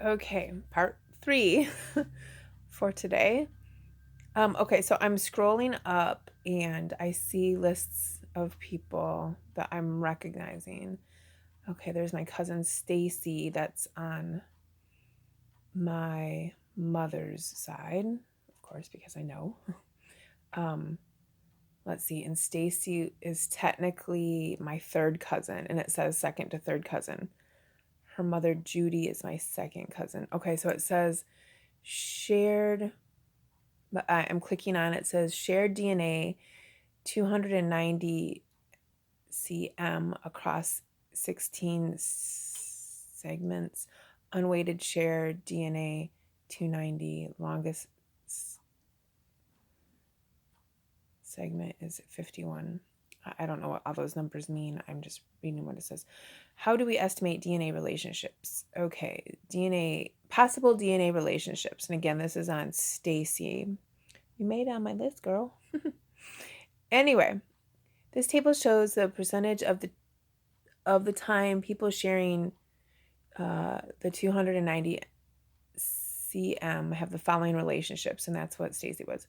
Okay, part 3 for today. Okay, so I'm scrolling up and I see lists of people that I'm recognizing. Okay, there's my cousin Stacy that's on my mother's side, of course, because I know. Um, let's see, and Stacy is technically my third cousin, and it says second to third cousin. Her mother Judy is my second cousin. Okay, so it says shared, but I'm clicking on it, says shared DNA 290 cm across 16 segments, unweighted shared DNA 290, longest segment is 51. I don't know what all those numbers mean. I'm just reading what it says. How do we estimate DNA relationships? Okay, possible DNA relationships. And again, this is on Stacy. You made it on my list, girl. Anyway, this table shows the percentage of the time people sharing the 290 cm have the following relationships, and that's what Stacy was.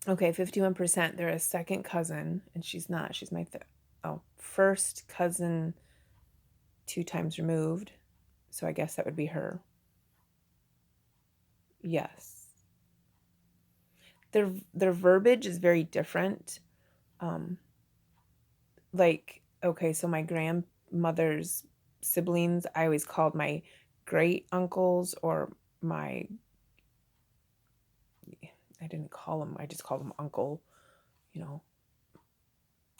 Okay, 51%. They're a second cousin, and she's not. She's my first cousin 2 times removed. So I guess that would be her. Yes. Their verbiage is very different. Um, okay, so my grandmother's siblings, I always called my great uncles or my, I didn't call them, I just called them uncle, you know,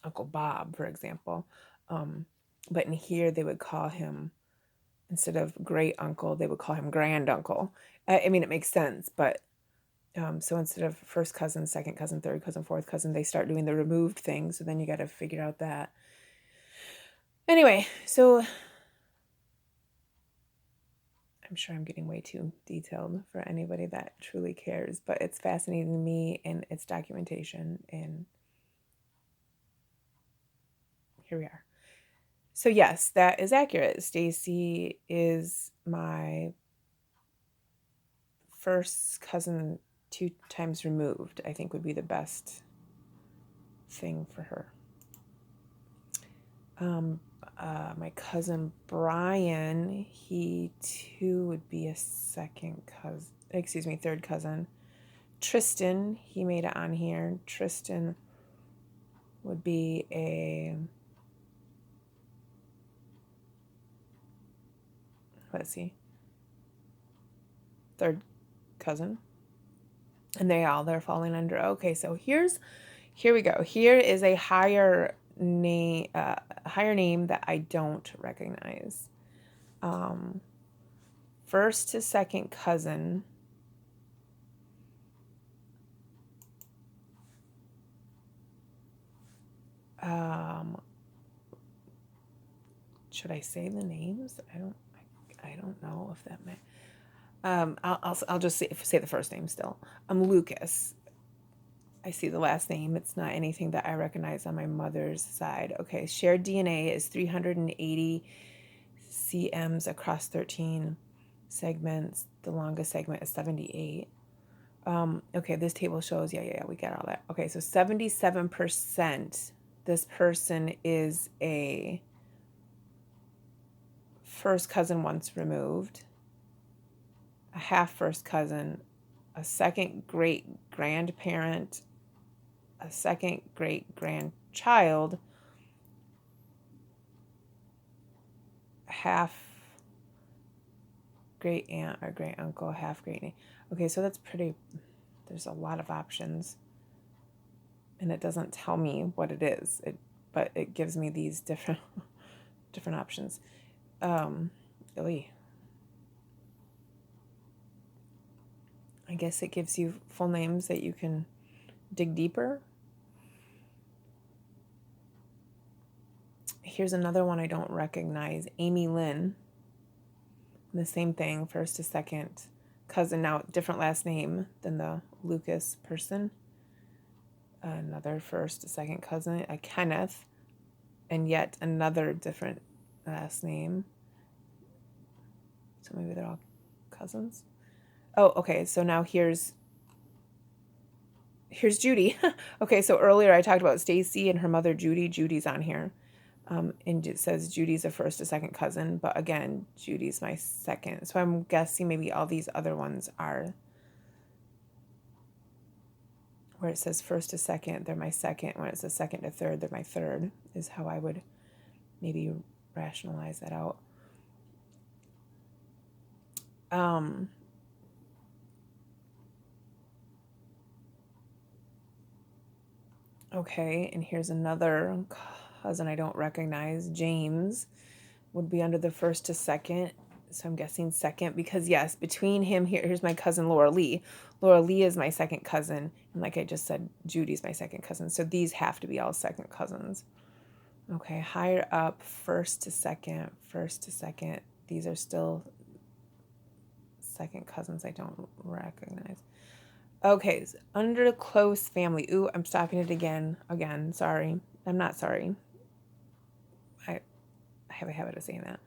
Uncle Bob, for example. But in here, they would call him, instead of great uncle, they would call him grand uncle. I mean, it makes sense, but so instead of first cousin, second cousin, third cousin, fourth cousin, they start doing the removed thing. So then you got to figure out that. Anyway, so I'm sure I'm getting way too detailed for anybody that truly cares, but it's fascinating to me and its documentation. And here we are. So yes, that is accurate. Stacy is my first cousin 2 times removed, I think would be the best thing for her. My cousin Brian, he too would be a third cousin. Tristan, he made it on here. Tristan would be third cousin. And they're falling under. Okay, so here we go. Here is a higher name that I don't recognize. First to second cousin. Should I say the names? I don't know if that may. I'll just say the first name still. Lucas. I see the last name. It's not anything that I recognize on my mother's side. Okay, shared DNA is 380 cms across 13 segments. The longest segment is 78. Okay, this table shows, yeah, we get all that. Okay, so 77%, this person is a first cousin once removed, a half first cousin, a second great grandparent, a second great grandchild, half great aunt or great uncle, half great aunt. Okay, so that's pretty, there's a lot of options. And it doesn't tell me what it is, but it gives me these different options. Really, I guess it gives you full names that you can dig deeper. Here's another one I don't recognize. Amy Lynn. The same thing, first to second cousin. Now, different last name than the Lucas person. Another first to second cousin, a Kenneth, and yet another different last name. So maybe they're all cousins. Oh, okay. So now here's Judy. Okay, so earlier I talked about Stacy and her mother Judy. Judy's on here. And it says Judy's a first or second cousin, but again, Judy's my second. So I'm guessing maybe all these other ones are where it says first to second, they're my second. When it says second to third, they're my third, is how I would maybe rationalize that out. Okay, and here's another cousin I don't recognize. James would be under the first to second. So I'm guessing second because, yes, between him, here's my cousin Laura Lee. Laura Lee is my second cousin. And like I just said, Judy's my second cousin. So these have to be all second cousins. Okay, higher up, first to second, first to second. These are still second cousins I don't recognize. Okay, so under close family. Ooh, I'm stopping it again. Again, sorry. I'm not sorry. I have a habit of saying that.